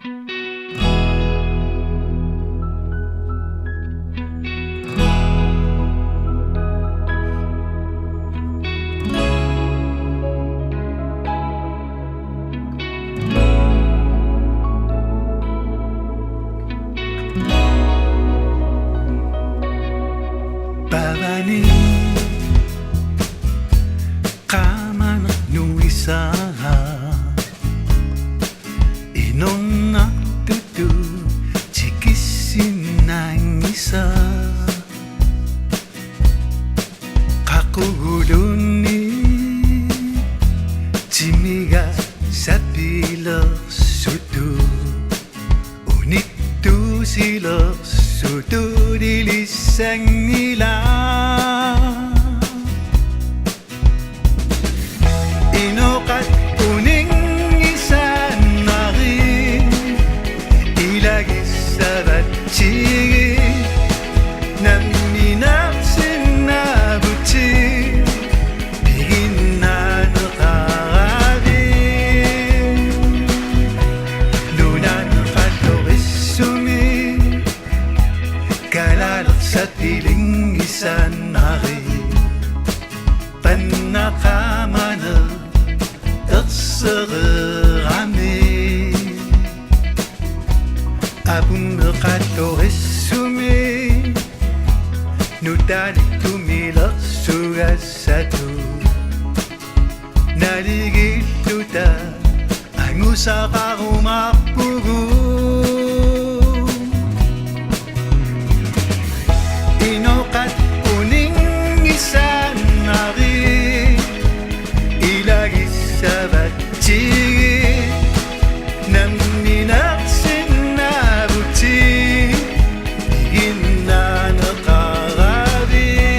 Pavani kaman nuisaha inon natutu chikisin ng isa kakugulun ni chimiga sa pilar sutu unitu sila sutu dilisang nila inokat kuning isa na rin ilagis sa batsi ng minaksin na butsi bigin na nakarabing lunan katloris sumi kalalak sa piling isa na rin panakamana terserami abung katloris sumi nutalik tumilak sugat satu naligid luta ang usa ka rumapugo inokat kuning isa na rin ilagis sa batsi ng minaksin na butsi bigin na nakarabing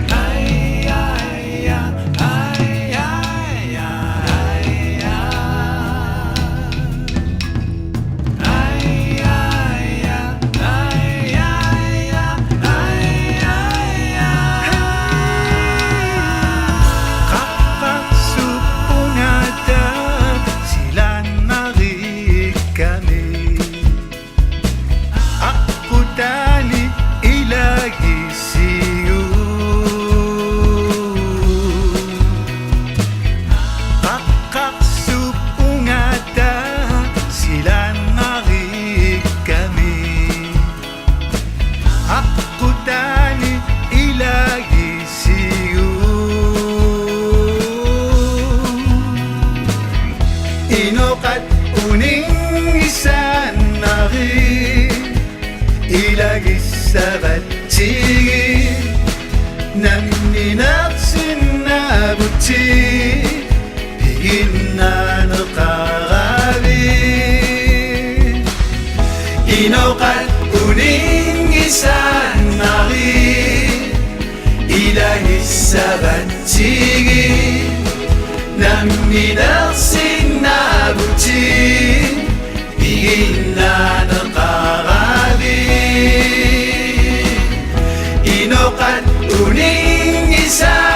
ay ay ay ay ay inokat uning isa na rin ilagis sa batsi ng minaksin na butsi bigin na nakarabing inokat uning isa na rin ilagis sa batsi ng minaksin na butsi bigin na nakarabing inokat uning isa